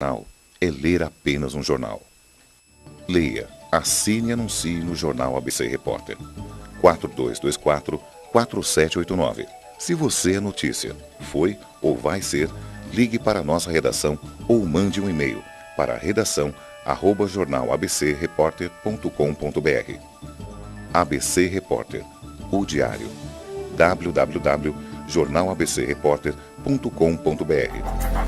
Não, é ler apenas um jornal. Leia, assine e anuncie no Jornal ABC Repórter. 4224-4789. Se você é notícia, foi ou vai ser, ligue para a nossa redação ou mande um e-mail para redação@jornalabcreporter.com.br. ABC Repórter, o diário. www.jornalabcreporter.com.br.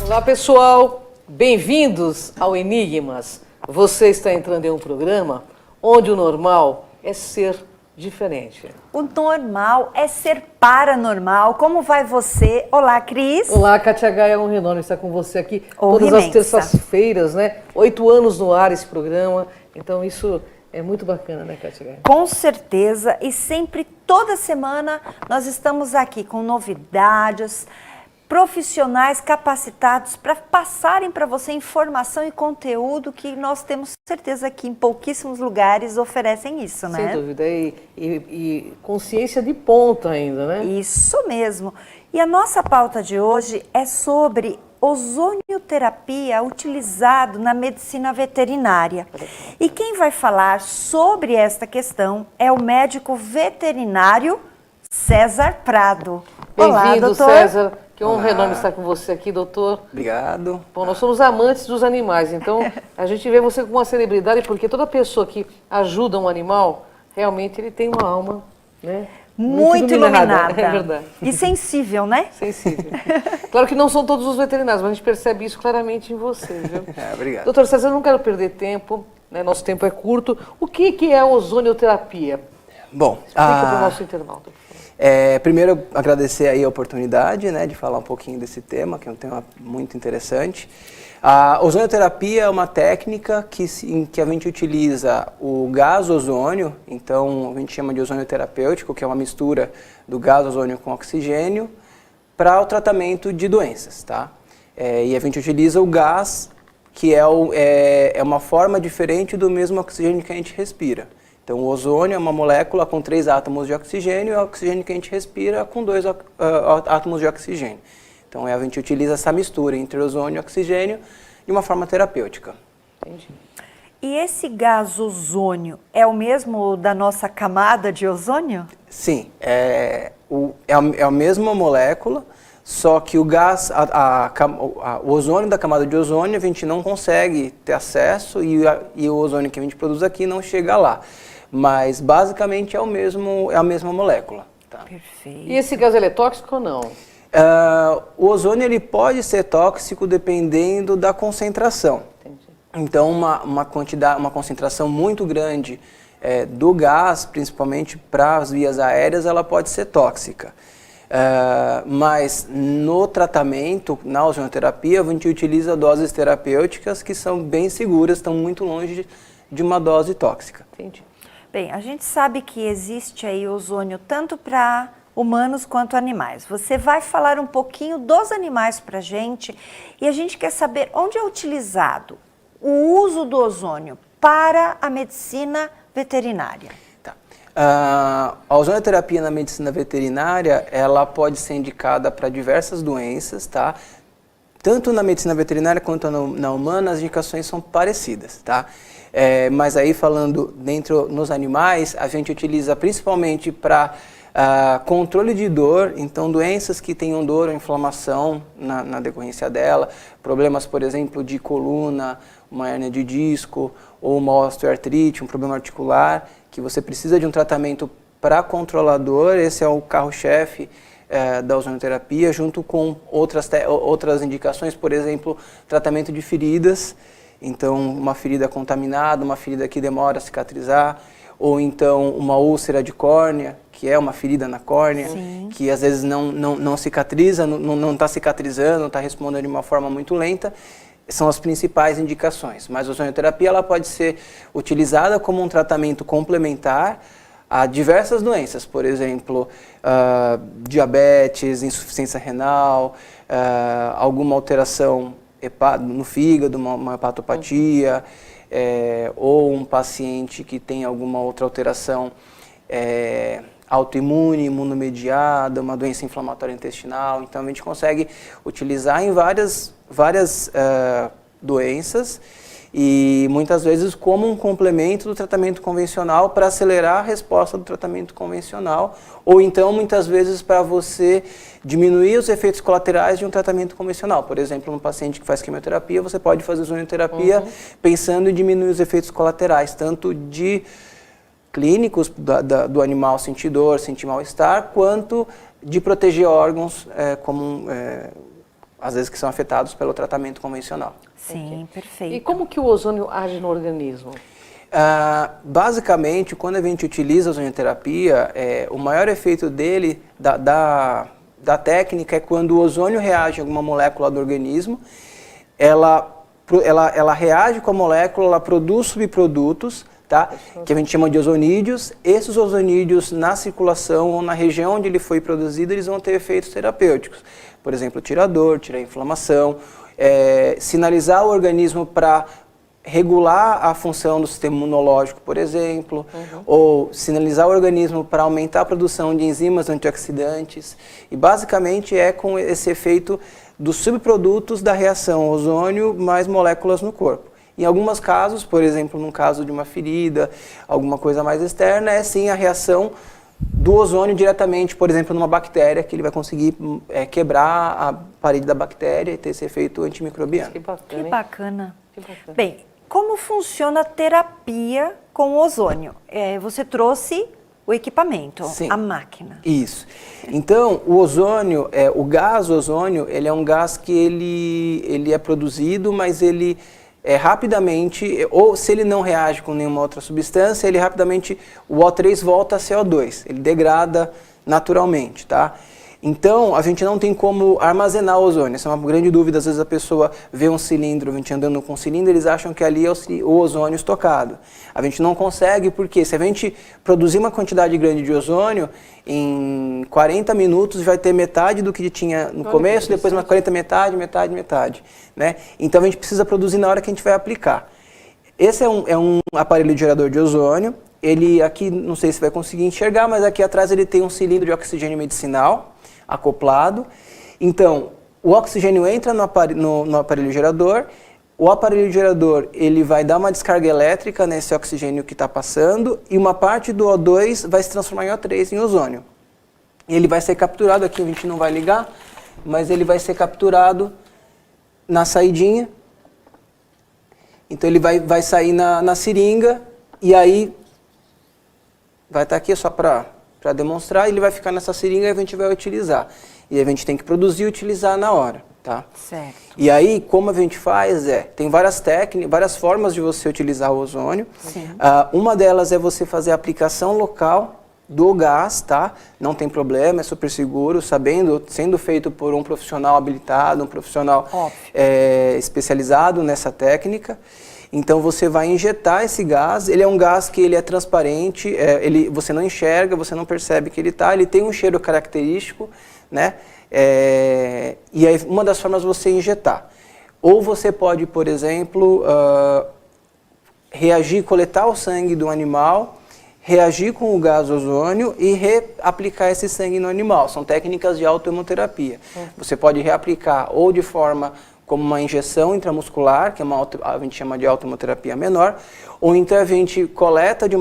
Olá pessoal, bem-vindos ao Enigmas. Você está entrando em um programa onde o normal é ser diferente. O normal é ser paranormal. Como vai você? Olá, Cris. Olá, Kátia Gaia, é um enorme estar com você aqui todas Imensa. as terças-feiras, né? 8 anos no ar esse programa, então isso é muito bacana, né, Kátia Gaia? Com certeza, e sempre, toda semana, nós estamos aqui com novidades, profissionais capacitados para passarem para você informação e conteúdo que nós temos certeza que em pouquíssimos lugares oferecem isso, né? Sem dúvida, e consciência de ponta ainda, né? Isso mesmo. E a nossa pauta de hoje é sobre ozonioterapia utilizado na medicina veterinária. E quem vai falar sobre esta questão é o médico veterinário César Prado. Olá, Bem-vindo, doutor. César. Que honra enorme estar com você aqui, doutor. Obrigado. Bom, nós somos amantes dos animais, então a gente vê você como uma celebridade, porque toda pessoa que ajuda um animal, realmente ele tem uma alma, né? Muito iluminada. É verdade. E sensível, né? Sensível. Claro que não são todos os veterinários, mas a gente percebe isso claramente em você, viu? Obrigado. Doutor César, eu não quero perder tempo, né? Nosso tempo é curto. O que é a ozonioterapia? Bom, Explica para o nosso internauta. primeiro agradecer aí a oportunidade, né, de falar um pouquinho desse tema, que é um tema muito interessante. A ozonioterapia é uma técnica em que a gente utiliza o gás ozônio, então a gente chama de ozônio terapêutico, que é uma mistura do gás ozônio com oxigênio, para o tratamento de doenças, tá? E a gente utiliza o gás, que é uma forma diferente do mesmo oxigênio que a gente respira. Então, o ozônio é uma molécula com 3 átomos de oxigênio e o oxigênio que a gente respira com 2 átomos de oxigênio. Então, a gente utiliza essa mistura entre ozônio e oxigênio de uma forma terapêutica. Entendi. E esse gás ozônio é o mesmo da nossa camada de ozônio? Sim, é a mesma molécula, só que o gás, o ozônio da camada de ozônio a gente não consegue ter acesso e o ozônio que a gente produz aqui não chega lá. Mas basicamente é a mesma molécula. Tá? Perfeito. E esse gás ele é tóxico ou não? O ozônio ele pode ser tóxico dependendo da concentração. Entendi. Então uma concentração muito grande do gás, principalmente para as vias aéreas, ela pode ser tóxica. Mas no tratamento, na ozonioterapia, a gente utiliza doses terapêuticas que são bem seguras, estão muito longe de uma dose tóxica. Entendi. Bem, a gente sabe que existe aí ozônio tanto para humanos quanto animais. Você vai falar um pouquinho dos animais para a gente e a gente quer saber onde é utilizado o uso do ozônio para a medicina veterinária. Tá. A ozonioterapia na medicina veterinária, ela pode ser indicada para diversas doenças, tá? Tanto na medicina veterinária quanto na humana, as indicações são parecidas, tá? Mas aí falando nos animais, a gente utiliza principalmente para controle de dor, então doenças que tenham dor ou inflamação na decorrência dela, problemas, por exemplo, de coluna, uma hérnia de disco ou uma osteoartrite, um problema articular, que você precisa de um tratamento para controlar a dor, esse é o carro-chefe da ozonioterapia, junto com outras indicações, por exemplo, tratamento de feridas, então uma ferida contaminada, uma ferida que demora a cicatrizar, ou então uma úlcera de córnea, que é uma ferida na córnea, Sim. que às vezes não cicatriza, não está cicatrizando, está respondendo de uma forma muito lenta, são as principais indicações. Mas a ozonioterapia ela pode ser utilizada como um tratamento complementar a diversas doenças, por exemplo, diabetes, insuficiência renal, alguma alteração no fígado, uma hepatopatia, ou um paciente que tem alguma outra alteração autoimune, imunomediada, uma doença inflamatória intestinal. Então a gente consegue utilizar em várias doenças e muitas vezes como um complemento do tratamento convencional para acelerar a resposta do tratamento convencional, ou então muitas vezes para você diminuir os efeitos colaterais de um tratamento convencional. Por exemplo, um paciente que faz quimioterapia, você pode fazer ozonioterapia pensando em diminuir os efeitos colaterais, tanto de clínicos do animal sentir dor, sentir mal-estar, quanto de proteger órgãos às vezes que são afetados pelo tratamento convencional. Sim, perfeito. E como que o ozônio age no organismo? Basicamente, quando a gente utiliza a ozonioterapia, o maior efeito dele, da técnica, é quando o ozônio reage a alguma molécula do organismo, ela reage com a molécula, ela produz subprodutos, tá? Que a gente chama de ozonídeos. Esses ozonídeos, na circulação ou na região onde ele foi produzido, eles vão ter efeitos terapêuticos. Por exemplo, tirar dor, tirar inflamação, sinalizar o organismo para regular a função do sistema imunológico, por exemplo, ou sinalizar o organismo para aumentar a produção de enzimas antioxidantes. E basicamente é com esse efeito dos subprodutos da reação ozônio mais moléculas no corpo. Em alguns casos, por exemplo, num caso de uma ferida, alguma coisa mais externa, é sim a reação do ozônio diretamente, por exemplo, numa bactéria, que ele vai conseguir quebrar a parede da bactéria e ter esse efeito antimicrobiano. Que bacana, Que hein? bacana. Que bacana. Bem, como funciona a terapia com ozônio? Você trouxe o equipamento, Sim. a máquina. Isso. Então, o ozônio, o gás ozônio, ele é um gás que ele é produzido, mas ele rapidamente, ou se ele não reage com nenhuma outra substância, ele rapidamente, o O3 volta a CO2, ele degrada naturalmente, tá? Então, a gente não tem como armazenar o ozônio. Essa é uma grande dúvida. Às vezes a pessoa vê um cilindro, a gente andando com um cilindro, eles acham que ali é o ozônio estocado. A gente não consegue, porque se a gente produzir uma quantidade grande de ozônio, em 40 minutos vai ter metade do que tinha no começo, depois mais 40 metade, né? Então a gente precisa produzir na hora que a gente vai aplicar. Esse é um aparelho gerador de ozônio. Ele aqui, não sei se vai conseguir enxergar, mas aqui atrás ele tem um cilindro de oxigênio medicinal acoplado. Então, o oxigênio entra no aparelho gerador, o aparelho gerador ele vai dar uma descarga elétrica nesse oxigênio que está passando e uma parte do O2 vai se transformar em O3, em ozônio. Ele vai ser capturado, aqui a gente não vai ligar, mas ele vai ser capturado na saidinha. Então ele vai sair na seringa e aí vai estar aqui só para demonstrar, ele vai ficar nessa seringa e a gente vai utilizar. E a gente tem que produzir e utilizar na hora, tá? Certo. E aí, como a gente faz tem várias técnicas, várias formas de você utilizar o ozônio. Sim. Uma delas é você fazer a aplicação local do gás, tá? Não tem problema, é super seguro, sendo feito por um profissional habilitado, um profissional especializado nessa técnica. Então você vai injetar esse gás, ele é um gás que ele é transparente, você não enxerga, você não percebe que ele tem um cheiro característico, né? E aí uma das formas é você injetar. Ou você pode, por exemplo, coletar o sangue do animal, reagir com o gás ozônio e reaplicar esse sangue no animal. São técnicas de autohemoterapia. Você pode reaplicar ou de forma como uma injeção intramuscular, que a gente chama de autohemoterapia menor, ou então a gente coleta de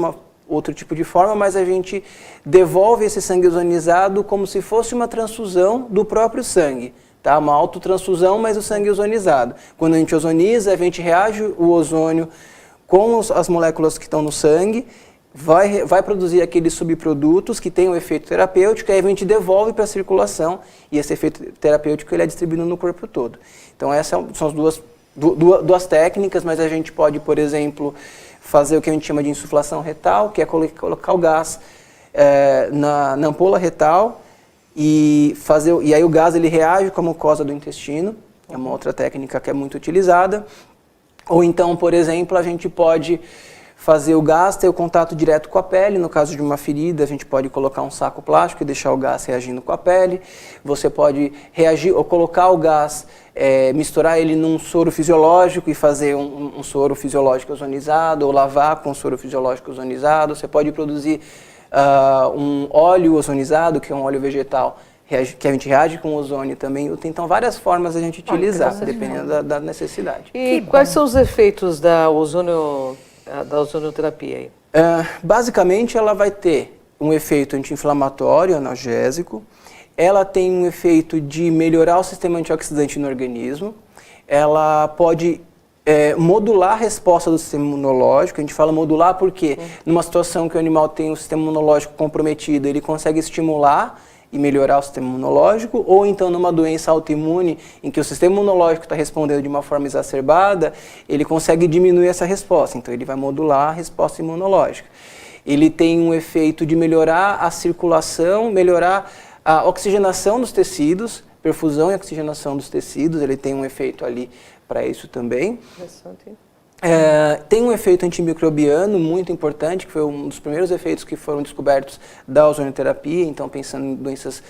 outro tipo de forma, mas a gente devolve esse sangue ozonizado como se fosse uma transfusão do próprio sangue, tá? Uma autotransfusão, mas o sangue ozonizado. Quando a gente ozoniza, a gente reage o ozônio com as moléculas que estão no sangue, vai produzir aqueles subprodutos que têm um efeito terapêutico, e aí a gente devolve para a circulação, e esse efeito terapêutico ele é distribuído no corpo todo. Então essas são as duas técnicas, mas a gente pode, por exemplo, fazer o que a gente chama de insuflação retal, que é colocar o gás na ampola retal, e aí o gás ele reage com a mucosa do intestino, é uma outra técnica que é muito utilizada. Ou então, por exemplo, a gente pode fazer o gás ter o contato direto com a pele. No caso de uma ferida, a gente pode colocar um saco plástico e deixar o gás reagindo com a pele. Você pode reagir ou colocar o gás, misturar ele num soro fisiológico e fazer um soro fisiológico ozonizado, ou lavar com soro fisiológico ozonizado. Você pode produzir um óleo ozonizado, que é um óleo vegetal, que a gente reage com ozônio também. Então, várias formas a gente utilizar, dependendo da necessidade. E quais são os efeitos da ozonioterapia aí? Basicamente, ela vai ter um efeito anti-inflamatório, analgésico. Ela tem um efeito de melhorar o sistema antioxidante no organismo. Ela pode modular a resposta do sistema imunológico. A gente fala modular porque numa situação que o animal tem o sistema imunológico comprometido, ele consegue estimular e melhorar o sistema imunológico, ou então numa doença autoimune em que o sistema imunológico está respondendo de uma forma exacerbada, ele consegue diminuir essa resposta, então ele vai modular a resposta imunológica. Ele tem um efeito de melhorar a circulação, melhorar a oxigenação dos tecidos, perfusão e oxigenação dos tecidos, ele tem um efeito ali para isso também. Interessante. Tem um efeito antimicrobiano muito importante, que foi um dos primeiros efeitos que foram descobertos da ozonioterapia, então pensando em doenças,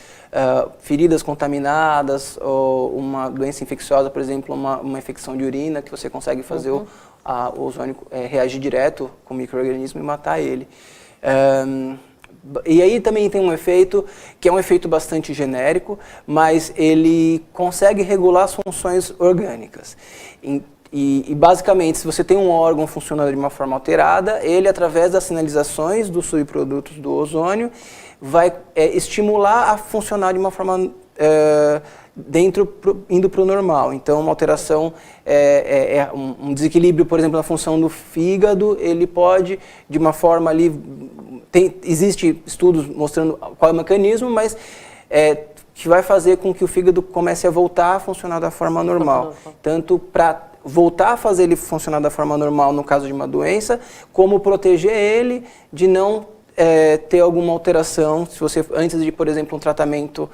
feridas contaminadas, ou uma doença infecciosa, por exemplo, uma infecção de urina, que você consegue fazer o ozônio reagir direto com o micro-organismo e matar ele. E aí também tem um efeito, que é um efeito bastante genérico, mas ele consegue regular as funções orgânicas. E basicamente, se você tem um órgão funcionando de uma forma alterada, ele, através das sinalizações dos subprodutos do ozônio, vai estimular a funcionar de uma forma indo para o normal. Então, uma alteração, um desequilíbrio, por exemplo, na função do fígado, ele pode, de uma forma ali, existe estudos mostrando qual é o mecanismo, mas que vai fazer com que o fígado comece a voltar a funcionar da forma normal. Tanto para voltar a fazer ele funcionar da forma normal no caso de uma doença, como proteger ele de não ter alguma alteração, se você antes de, por exemplo, um tratamento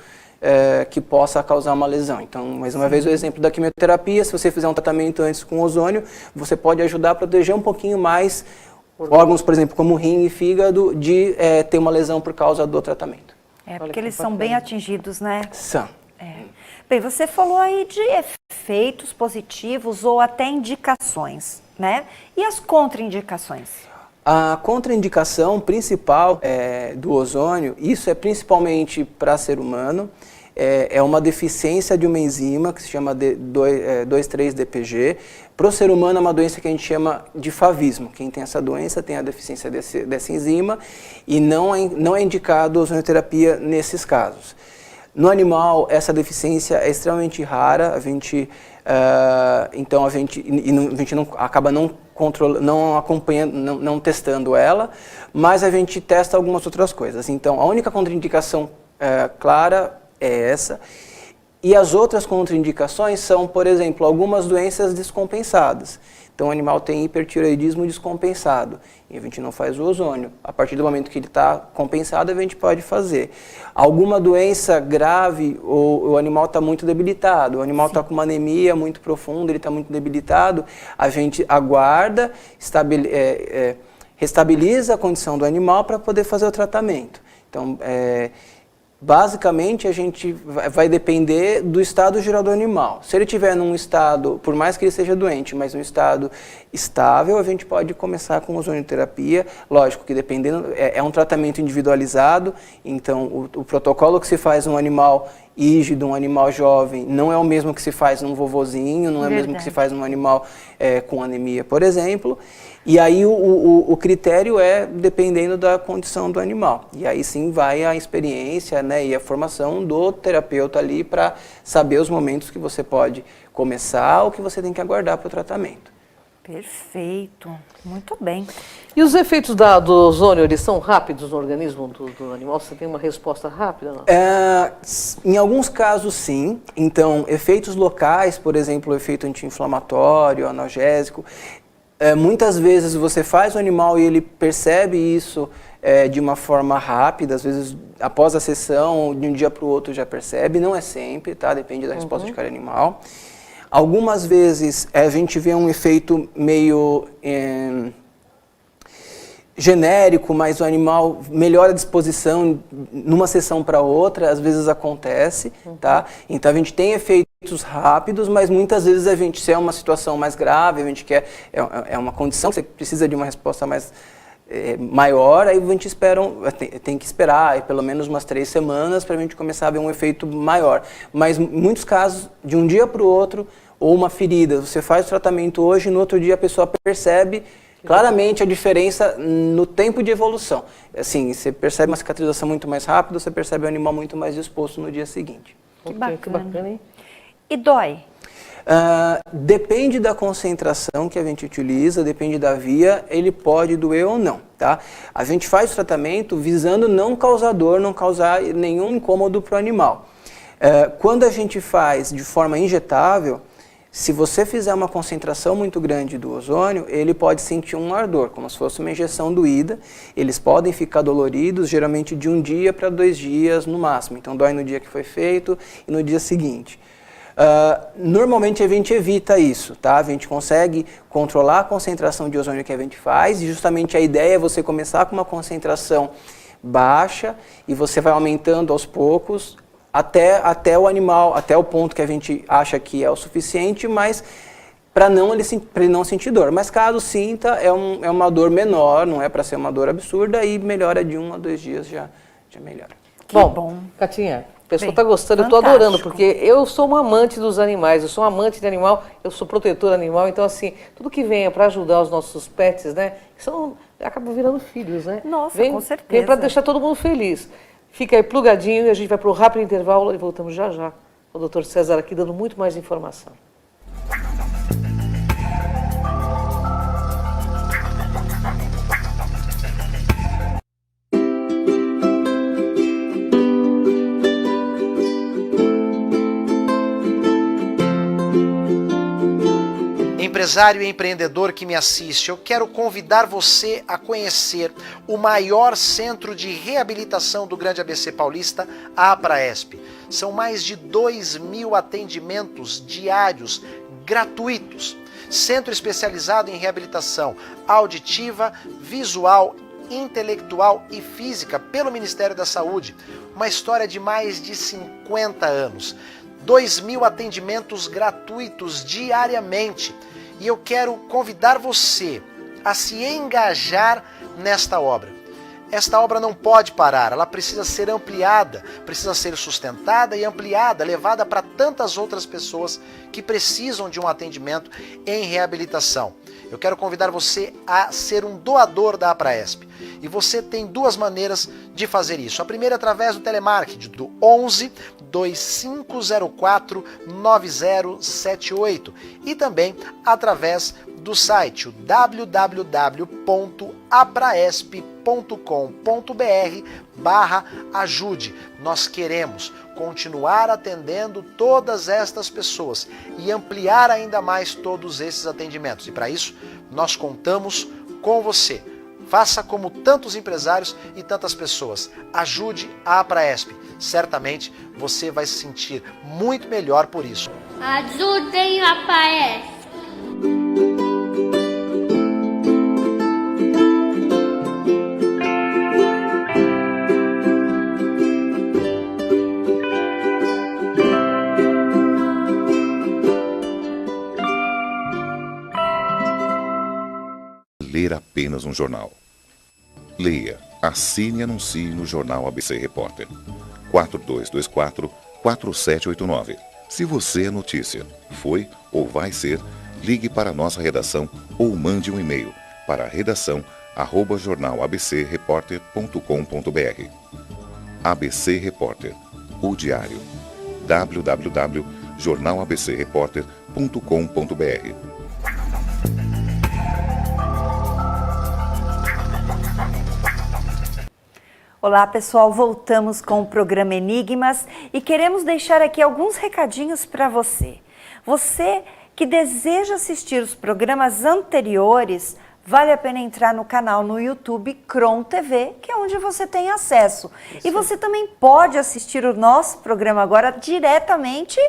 que possa causar uma lesão. Então, mais uma vez, o exemplo da quimioterapia, se você fizer um tratamento antes com ozônio, você pode ajudar a proteger um pouquinho mais órgãos, por exemplo, como rim e fígado, de ter uma lesão por causa do tratamento. Porque eles são bem atingidos, né? São. Bem, você falou aí de efeitos positivos ou até indicações, né? E as contraindicações? A contraindicação principal do ozônio, isso é principalmente para ser humano, é uma deficiência de uma enzima que se chama 2,3-DPG. Para o ser humano é uma doença que a gente chama de favismo. Quem tem essa doença tem a deficiência dessa enzima e não é indicado ozonioterapia nesses casos. No animal, essa deficiência é extremamente rara, então a gente não acaba não acompanhando, não testando ela, mas a gente testa algumas outras coisas. Então, a única contraindicação clara é essa. E as outras contraindicações são, por exemplo, algumas doenças descompensadas. Então, o animal tem hipertireoidismo descompensado e a gente não faz o ozônio. A partir do momento que ele está compensado, a gente pode fazer. Alguma doença grave, ou o animal está muito debilitado, o animal está com uma anemia muito profunda, ele está muito debilitado, a gente aguarda, restabiliza a condição do animal para poder fazer o tratamento. Então, basicamente, a gente vai depender do estado geral do animal. Se ele estiver num estado, por mais que ele seja doente, mas num estado estável, a gente pode começar com ozonioterapia. Lógico que dependendo, é um tratamento individualizado, então o protocolo que se faz num animal rígido, um animal jovem, não é o mesmo que se faz num vovozinho, não é o mesmo que se faz num animal com anemia, por exemplo. E aí o critério é dependendo da condição do animal. E aí sim vai a experiência, né, e a formação do terapeuta ali para saber os momentos que você pode começar ou que você tem que aguardar para o tratamento. Perfeito, muito bem. E os efeitos do ozônio, eles são rápidos no organismo do animal? Você tem uma resposta rápida? Não? Em alguns casos, sim. Então, efeitos locais, por exemplo, o efeito anti-inflamatório, analgésico, muitas vezes você faz o animal e ele percebe isso de uma forma rápida, às vezes após a sessão, de um dia para o outro já percebe, não é sempre, tá? Depende da resposta de cada animal. Algumas vezes a gente vê um efeito meio genérico, mas o animal melhora a disposição numa sessão para outra, às vezes acontece, tá? Então a gente tem efeitos rápidos, mas muitas vezes se é uma situação mais grave, a gente quer, é uma condição que você precisa de uma resposta mais maior, aí a gente tem que esperar pelo menos umas 3 semanas para a gente começar a ver um efeito maior. Mas em muitos casos, de um dia para o outro, ou uma ferida, você faz o tratamento hoje e no outro dia a pessoa percebe claramente a diferença no tempo de evolução. Assim, você percebe uma cicatrização muito mais rápida, você percebe o animal muito mais disposto no dia seguinte. Que bacana. Que bacana, hein? E dói? Depende da concentração que a gente utiliza, depende da via, ele pode doer ou não, tá? A gente faz o tratamento visando não causar dor, não causar nenhum incômodo para o animal. Quando a gente faz de forma injetável, se você fizer uma concentração muito grande do ozônio, ele pode sentir um ardor, como se fosse uma injeção doída. Eles podem ficar doloridos, geralmente de 1 dia para 2 dias no máximo. Então dói no dia que foi feito e no dia seguinte. Normalmente a gente evita isso, tá? A gente consegue controlar a concentração de ozônio que a gente faz, e justamente a ideia é você começar com uma concentração baixa e você vai aumentando aos poucos, até o animal, até o ponto que a gente acha que é o suficiente, mas para ele não sentir dor. Mas caso sinta, é uma dor menor, não é para ser uma dor absurda, e melhora de 1 a 2 dias, já melhora. Bom, Catinha, a pessoa está gostando, fantástico. eu estou adorando, porque eu sou uma amante dos animais, eu sou uma amante de animal, eu sou protetora animal, então assim, tudo que venha para ajudar os nossos pets, né, acabam virando filhos, né? Nossa, vem, com certeza. Vem para deixar todo mundo feliz. Fica aí plugadinho e a gente vai para o rápido intervalo e voltamos já já. O Dr. César aqui dando muito mais informação. Empresário e empreendedor que me assiste, eu quero convidar você a conhecer o maior centro de reabilitação do Grande ABC Paulista, a Apraesp. São mais de 2.000 atendimentos diários gratuitos. Centro especializado em reabilitação auditiva, visual, intelectual e física pelo Ministério da Saúde. Uma história de mais de 50 anos. 2.000 atendimentos gratuitos diariamente. E eu quero convidar você a se engajar nesta obra. Esta obra não pode parar, ela precisa ser ampliada, precisa ser sustentada e ampliada, levada para tantas outras pessoas que precisam de um atendimento em reabilitação. Eu quero convidar você a ser um doador da Apraesp. E você tem 2 maneiras de fazer isso. A primeira é através do telemarketing, do 11 2504 9078. E também através do site, o www.apraesp.com.br/ajude. Nós queremos continuar atendendo todas estas pessoas e ampliar ainda mais todos esses atendimentos. E para isso, nós contamos com você. Faça como tantos empresários e tantas pessoas. Ajude a Apraesp. Certamente você vai se sentir muito melhor por isso. Ajudem a Apraesp. Ler apenas um jornal. Leia, assine e anuncie no Jornal ABC Repórter. 4224-4789. Se você é notícia, foi ou vai ser, ligue para a nossa redação ou mande um e-mail para redação@jornalabcreporter.com.br. ABC Repórter, o diário. www.jornalabcreporter.com.br. Olá pessoal, voltamos com o programa Enigmas e queremos deixar aqui alguns recadinhos para você. Você que deseja assistir os programas anteriores, vale a pena entrar no canal no YouTube Cron TV, que é onde você tem acesso. E você também pode assistir o nosso programa agora diretamente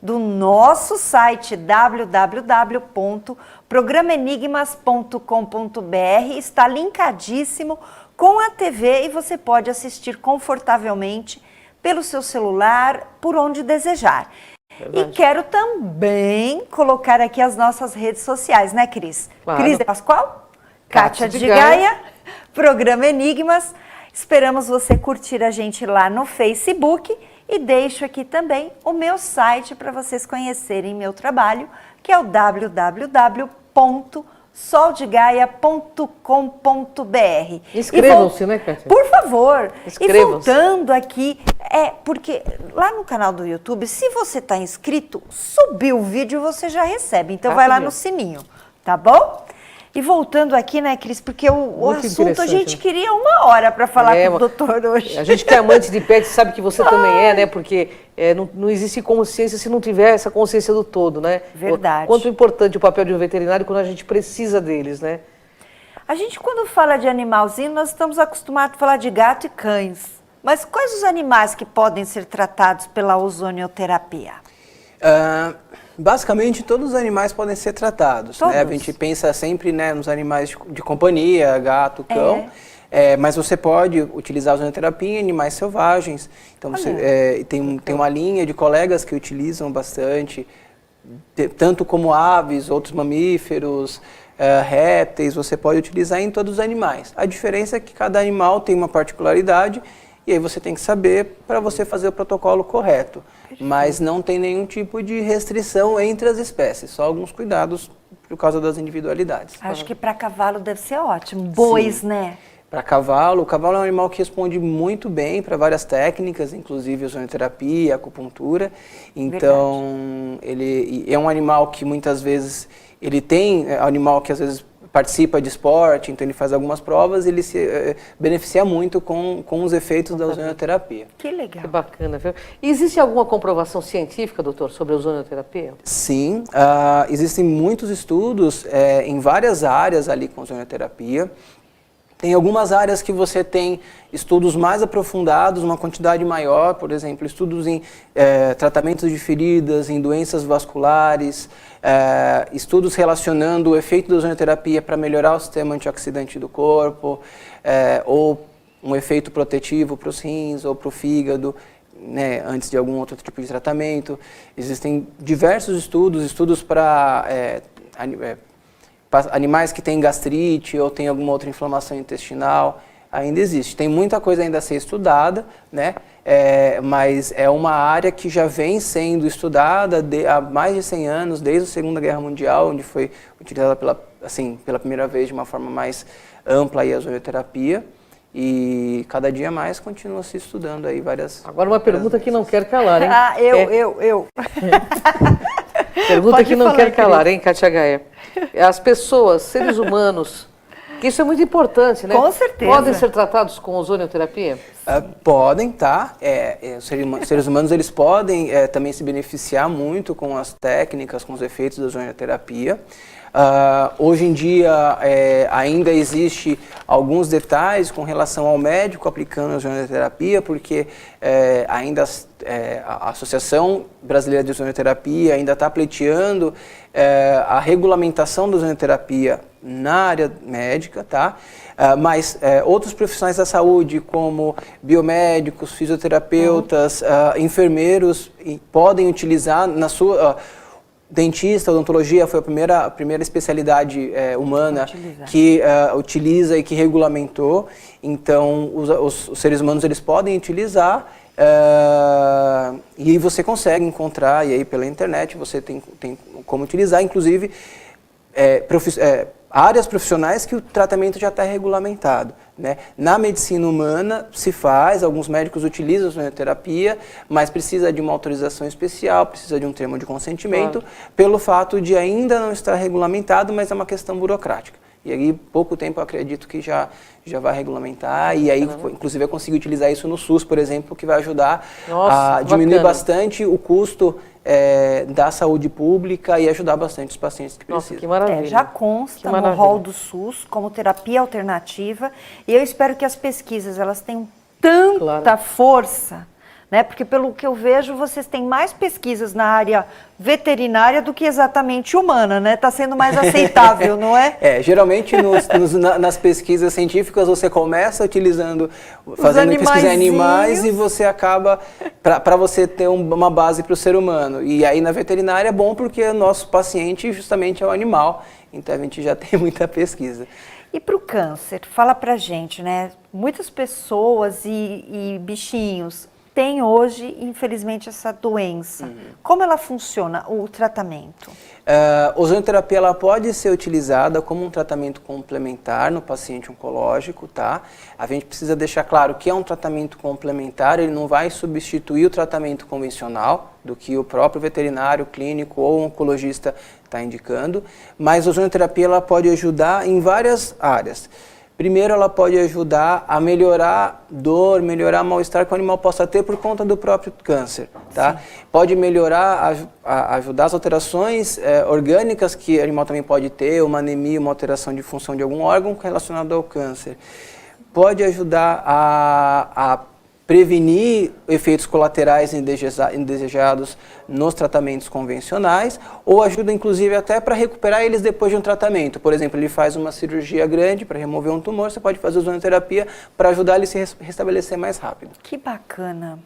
do nosso site www.programenigmas.com.br. Está linkadíssimo com a TV e você pode assistir confortavelmente pelo seu celular, por onde desejar. Verdade. E quero também colocar aqui as nossas redes sociais, né, Cris? Claro. Cris de Pascoal, Kátia Kátia de de Gaia Gaia Programa Enigmas. Esperamos você curtir a gente lá no Facebook e deixo aqui também o meu site para vocês conhecerem meu trabalho, que é o www.soldegaia.com.br. Inscrevam-se, né, Kátia? Por favor. E Inscrevam-se. voltando aqui, porque lá no canal do YouTube, se você está inscrito, subiu o vídeo, você já recebe. Então vai lá no sininho, tá bom? E voltando aqui, né, Cris, porque o assunto a gente queria 1 hora para falar com o doutor hoje. A gente que é amante de pet sabe que você também é, né? Porque não existe consciência se não tiver essa consciência do todo, né? Verdade. Quanto importante o papel de um veterinário quando a gente precisa deles, né? A gente, quando fala de animalzinho, nós estamos acostumados a falar de gato e cães. Mas quais os animais que podem ser tratados pela ozonioterapia? Basicamente, todos os animais podem ser tratados. Né? A gente pensa sempre, né, nos animais de companhia, gato, cão. Mas você pode utilizar a ozonioterapia em animais selvagens. Então, tem uma linha de colegas que utilizam bastante, tanto como aves, outros mamíferos, répteis, você pode utilizar em todos os animais. A diferença é que cada animal tem uma particularidade e aí você tem que saber para você fazer o protocolo correto. Mas não tem nenhum tipo de restrição entre as espécies, só alguns cuidados por causa das individualidades. Acho que para cavalo deve ser ótimo. Bois, Sim. né? Para cavalo, o cavalo é um animal que responde muito bem para várias técnicas, inclusive ozonioterapia, acupuntura. Então, ele é um animal que muitas vezes, é um animal que às vezes participa de esporte, então ele faz algumas provas e ele se beneficia muito com os efeitos da ozonioterapia. Que legal. Que bacana, viu? E existe alguma comprovação científica, doutor, sobre a ozonioterapia? Sim, existem muitos estudos em várias áreas ali com ozonioterapia. Tem algumas áreas que você tem estudos mais aprofundados, uma quantidade maior, por exemplo, estudos em tratamentos de feridas, em doenças vasculares, estudos relacionando o efeito da ozonioterapia para melhorar o sistema antioxidante do corpo, ou um efeito protetivo para os rins ou para o fígado, né, antes de algum outro tipo de tratamento. Existem diversos estudos para animais que têm gastrite ou têm alguma outra inflamação intestinal, ainda existe. Tem muita coisa ainda a ser estudada, né? Mas é uma área que já vem sendo estudada há mais de 100 anos, desde a Segunda Guerra Mundial, onde foi utilizada pela primeira vez de uma forma mais ampla a ozonioterapia. E cada dia mais continua se estudando aí várias... Agora uma pergunta que não quer calar, hein? Eu. Pergunta Pode que não falar, quer calar, hein, Kátia Gaia? As pessoas, seres humanos, que isso é muito importante, né? Com certeza. Podem ser tratados com ozonioterapia? Podem, tá? Os seres humanos eles podem também se beneficiar muito com as técnicas, com os efeitos da ozonioterapia. Hoje em dia ainda existe alguns detalhes com relação ao médico aplicando a ozonioterapia, porque ainda a Associação Brasileira de Ozonioterapia ainda está pleiteando a regulamentação da ozonioterapia na área médica, tá? Mas outros profissionais da saúde, como biomédicos, fisioterapeutas, enfermeiros, podem utilizar na sua... Dentista, odontologia foi a primeira especialidade humana que utiliza e que regulamentou. Então, os seres humanos eles podem utilizar e você consegue encontrar, e aí pela internet você tem como utilizar, inclusive áreas profissionais que o tratamento já está regulamentado. Né? Na medicina humana se faz, alguns médicos utilizam a ozonioterapia, mas precisa de uma autorização especial, precisa de um termo de consentimento, pelo fato de ainda não estar regulamentado, mas é uma questão burocrática. E aí, pouco tempo, eu acredito que já vai regulamentar, e aí, inclusive, eu consigo utilizar isso no SUS, por exemplo, que vai ajudar a diminuir bastante o custo da saúde pública e ajudar bastante os pacientes que precisam. Nossa, que maravilha. Já consta no rol do SUS como terapia alternativa, e eu espero que as pesquisas elas tenham tanta força, né? Porque pelo que eu vejo, vocês têm mais pesquisas na área veterinária do que exatamente humana, né? Está sendo mais aceitável, não é? Geralmente nas pesquisas científicas você começa fazendo pesquisa em animais e você acaba, para você ter uma base para o ser humano. E aí na veterinária é bom porque o nosso paciente justamente é o animal, então a gente já tem muita pesquisa. E para o câncer, fala pra gente, né? Muitas pessoas e bichinhos têm hoje, infelizmente, essa doença. Como ela funciona, o tratamento? Ozonioterapia ela pode ser utilizada como um tratamento complementar no paciente oncológico, tá? A gente precisa deixar claro que é um tratamento complementar, ele não vai substituir o tratamento convencional do que o próprio veterinário, clínico ou oncologista está indicando, mas a ozonioterapia ela pode ajudar em várias áreas. Primeiro, ela pode ajudar a melhorar dor, melhorar mal-estar que o animal possa ter por conta do próprio câncer, tá? Pode melhorar, ajudar as alterações orgânicas que o animal também pode ter, uma anemia, uma alteração de função de algum órgão relacionado ao câncer. Pode ajudar a prevenir efeitos colaterais indesejados nos tratamentos convencionais, ou ajuda inclusive até para recuperar eles depois de um tratamento. Por exemplo, ele faz uma cirurgia grande para remover um tumor, você pode fazer ozonioterapia para ajudar ele a se restabelecer mais rápido. Que bacana.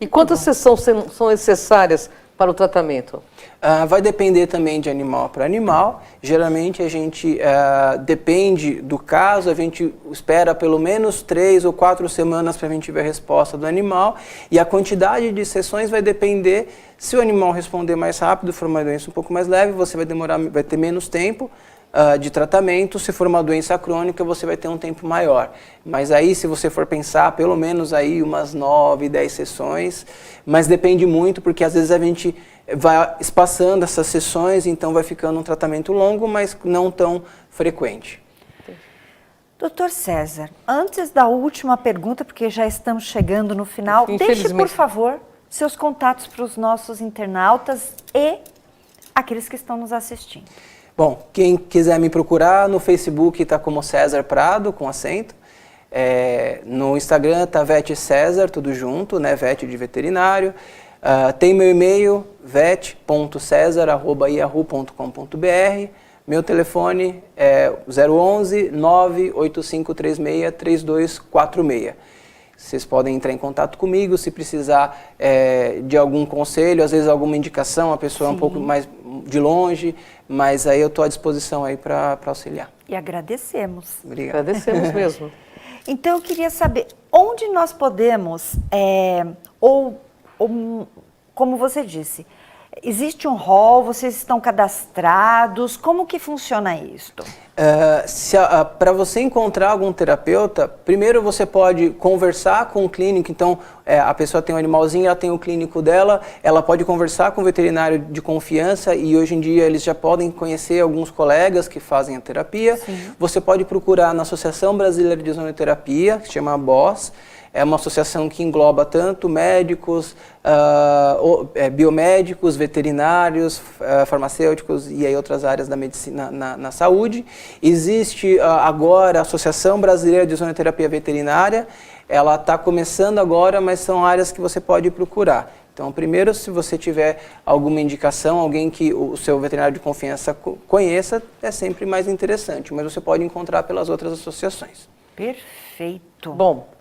E quantas sessões são necessárias para o tratamento? Vai depender também de animal para animal. Geralmente a gente depende do caso, a gente espera pelo menos 3 ou 4 semanas para a gente ver a resposta do animal. E a quantidade de sessões vai depender, se o animal responder mais rápido, for uma doença um pouco mais leve, você vai ter menos tempo de tratamento. Se for uma doença crônica, você vai ter um tempo maior. Mas aí, se você for pensar, pelo menos aí umas 9, 10 sessões, mas depende muito, porque às vezes a gente vai espaçando essas sessões, então vai ficando um tratamento longo, mas não tão frequente. Doutor César, antes da última pergunta, porque já estamos chegando no final, deixe, por favor, seus contatos para os nossos internautas e aqueles que estão nos assistindo. Bom, quem quiser me procurar no Facebook está como César Prado, com acento. No Instagram está Vet César, tudo junto, né? Vet de veterinário. Tem meu e-mail, vet.cesar@yahoo.com.br. Meu telefone é 011 98536 3246. Vocês podem entrar em contato comigo se precisar de algum conselho, às vezes alguma indicação, a pessoa é um pouco mais de longe, mas aí eu estou à disposição aí para auxiliar. E agradecemos. Obrigado. Agradecemos mesmo. Então eu queria saber onde nós podemos, como você disse, existe um hall, vocês estão cadastrados, como que funciona isto? Para você encontrar algum terapeuta, primeiro você pode conversar com o clínico, então a pessoa tem um animalzinho, ela tem o clínico dela, ela pode conversar com o veterinário de confiança e hoje em dia eles já podem conhecer alguns colegas que fazem a terapia. Sim. Você pode procurar na Associação Brasileira de Ozonioterapia, que se chama ABOS. É uma associação que engloba tanto médicos, biomédicos, veterinários, farmacêuticos e aí outras áreas da medicina na saúde. Existe agora a Associação Brasileira de Ozonioterapia Veterinária. Ela está começando agora, mas são áreas que você pode procurar. Então, primeiro, se você tiver alguma indicação, alguém que o seu veterinário de confiança conheça, é sempre mais interessante, mas você pode encontrar pelas outras associações. Perfeito. Bom,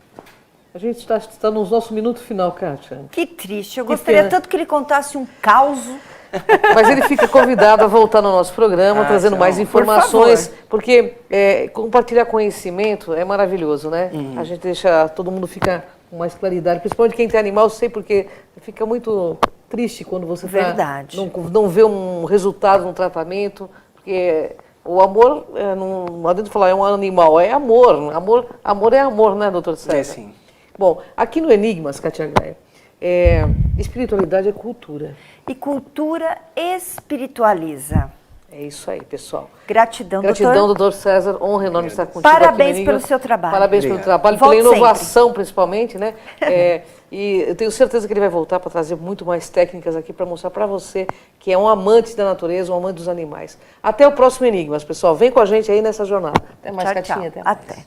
a gente está no nosso minuto final, Kátia. Que triste. Eu gostaria tanto que ele contasse um caos. Mas ele fica convidado a voltar no nosso programa, trazendo mais informações, porque compartilhar conhecimento é maravilhoso, né? A gente deixa, todo mundo fica com mais claridade, principalmente quem tem animal, eu sei porque fica muito triste quando você não vê um resultado no tratamento, porque o amor, não adianta falar é um animal, é amor. Amor é amor, né, doutor César? É sim. Bom, aqui no Enigmas, Kátia Gaia, espiritualidade é cultura. E cultura espiritualiza. É isso aí, pessoal. Gratidão, doutor César. Honra enorme estar contigo Parabéns aqui, pelo seu trabalho. Parabéns pelo trabalho, pela inovação, principalmente, né? E eu tenho certeza que ele vai voltar para trazer muito mais técnicas aqui para mostrar para você que é um amante da natureza, um amante dos animais. Até o próximo Enigmas, pessoal. Vem com a gente aí nessa jornada. Até mais, Tchau, Catinha. tchau. Até.